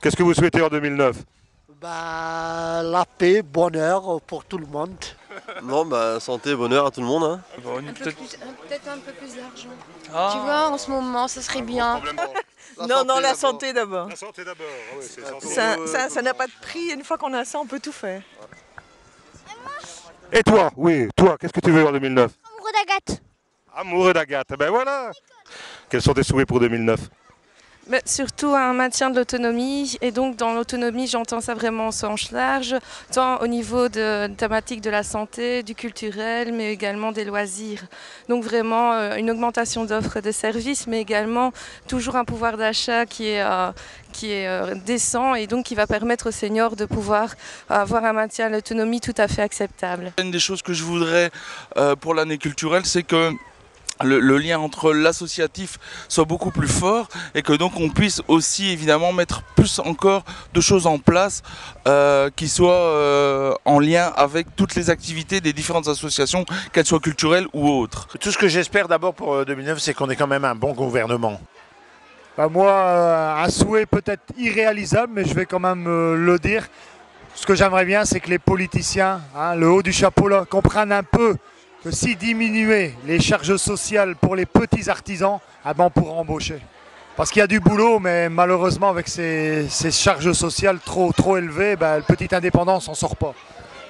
Qu'est-ce que vous souhaitez en 2009? Bah, la paix, bonheur pour tout le monde. Non, bah santé, bonheur à tout le monde. Hein. Peut-être un peu plus d'argent. Ah. Tu vois, en ce moment, ce serait bien. Non, la santé d'abord. La santé d'abord, ah oui, c'est essentiel. Ça n'a pas de prix, une fois qu'on a ça, on peut tout faire. Et toi, oui, toi, qu'est-ce que tu veux en 2009? Amoureux d'Agathe. Amoureux d'Agathe, ben voilà. Quels sont tes souhaits pour 2009? Mais surtout un maintien de l'autonomie, et donc dans l'autonomie j'entends ça vraiment au sens large, tant au niveau de thématique de la santé, du culturel, mais également des loisirs. Donc vraiment une augmentation d'offres de services, mais également toujours un pouvoir d'achat qui est décent et donc qui va permettre aux seniors de pouvoir avoir un maintien de l'autonomie tout à fait acceptable. Une des choses que je voudrais pour l'année culturelle, c'est que le lien entre l'associatif soit beaucoup plus fort et que donc on puisse aussi évidemment mettre plus encore de choses en place qui soient en lien avec toutes les activités des différentes associations, qu'elles soient culturelles ou autres. Tout ce que j'espère d'abord pour 2009, c'est qu'on ait quand même un bon gouvernement. Bah moi, un souhait peut-être irréalisable, mais je vais quand même le dire. Ce que j'aimerais bien, c'est que les politiciens, le haut du chapeau là, comprennent un peu que si diminuer les charges sociales pour les petits artisans, on pourra embaucher. Parce qu'il y a du boulot, mais malheureusement avec ces charges sociales trop élevées, le petit indépendant s'en sort pas.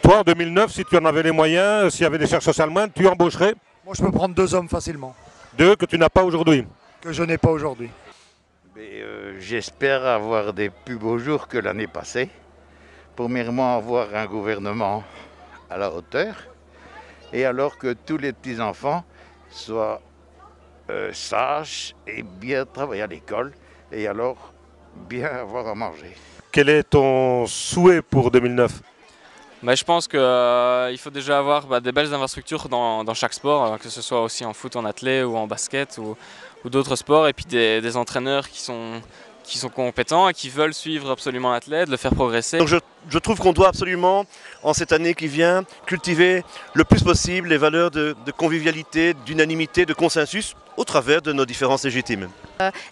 Toi, en 2009, si tu en avais les moyens, s'il y avait des charges sociales moindres, tu embaucherais? Moi, je peux prendre 2 hommes facilement. 2 que tu n'as pas aujourd'hui? Que je n'ai pas aujourd'hui. J'espère avoir des plus beaux jours que l'année passée. Premièrement, avoir un gouvernement à la hauteur. Et alors que tous les petits-enfants soient sages et bien travailler à l'école et alors bien avoir à manger. Quel est ton souhait pour 2009? Je pense qu'il faut déjà avoir des belles infrastructures dans chaque sport, que ce soit aussi en foot, en athlé ou en basket ou d'autres sports, et puis des entraîneurs qui sont compétents et qui veulent suivre absolument l'athlète, le faire progresser. Donc je trouve qu'on doit absolument, en cette année qui vient, cultiver le plus possible les valeurs de convivialité, d'unanimité, de consensus, au travers de nos différences légitimes.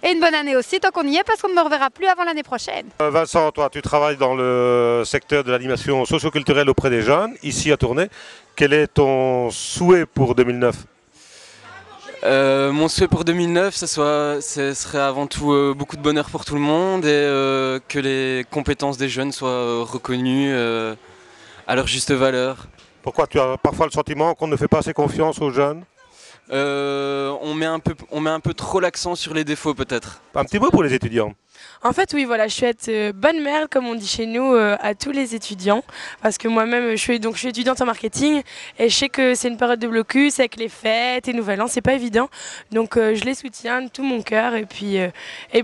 Et une bonne année aussi, tant qu'on y est, parce qu'on ne me reverra plus avant l'année prochaine. Vincent, toi, tu travailles dans le secteur de l'animation socio-culturelle auprès des jeunes, ici à Tournai. Quel est ton souhait pour 2009? Mon souhait pour 2009, ce serait avant tout beaucoup de bonheur pour tout le monde et que les compétences des jeunes soient reconnues à leur juste valeur. Pourquoi tu as parfois le sentiment qu'on ne fait pas assez confiance aux jeunes? On met un peu trop l'accent sur les défauts peut-être. Un petit mot pour les étudiants. En fait, oui, voilà, je suis être bonne mère, comme on dit chez nous, à tous les étudiants. Parce que moi-même, je suis étudiante en marketing et je sais que c'est une période de blocus avec les fêtes et Nouvel An, c'est pas évident. Donc, je les soutiens de tout mon cœur et puis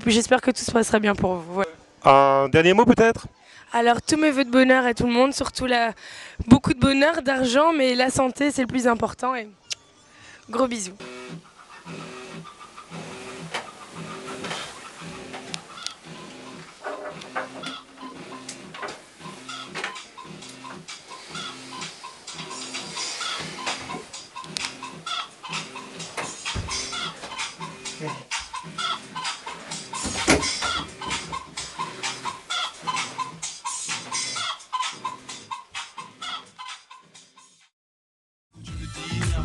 j'espère que tout se passera bien pour vous. Voilà. Un dernier mot peut-être? Alors, tous mes vœux de bonheur à tout le monde, surtout beaucoup de bonheur, d'argent, mais la santé, c'est le plus important. Et gros bisous.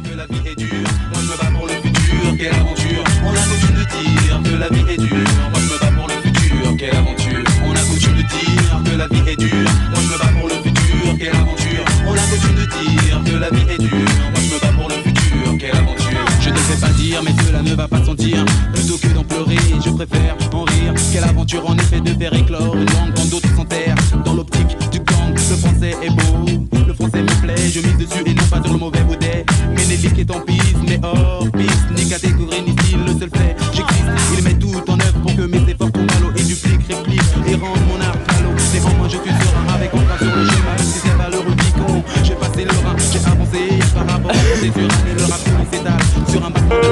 Que la vie est dure, moi je me bats pour le futur, quelle aventure. On a coutume de dire que la vie est dure, moi je me bats pour le futur, quelle aventure. On a coutume de dire que la vie est dure, moi je me bats pour le futur, quelle aventure. On a coutume de dire que la vie est dure, moi je me bats pour le futur, quelle aventure. Je ne sais pas dire, mais cela ne va pas sentir. Plutôt que d'en pleurer, je préfère en rire. Quelle aventure en effet de faire éclore une langue quand d'autres s'enterrent. Dans l'optique du gang, le français est beau, le français me plaît, je mise dessus et non pas sur le mauvais boudet. Ménélique est en piste, mais hors piste, ni catégorie ni style, le seul fait, j'existe. Il met tout en œuvre pour que mes efforts tombent à l'eau et duplique, réplique et rende mon art falot. Néanmoins je suis serein avec emprunt sur le schéma, même si c'est pas le Rubicon. J'ai passé le rein, j'ai avancé par rapport à ces sur un et le rap qui s'étale sur un battement de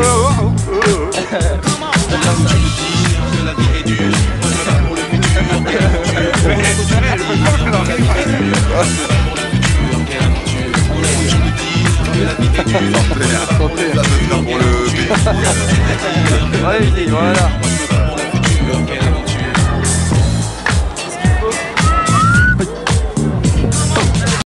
l'eau. Comment on a coutume de dire que la vie est dure, moi je me bats pour le futur. On a coutume de dire que la vie est dure, moi je me bats pour le futur. Quelle aventure. On a coutume de dire que la vie est dure, moi je me bats pour le futur. Pour le... Allez-y, voilà.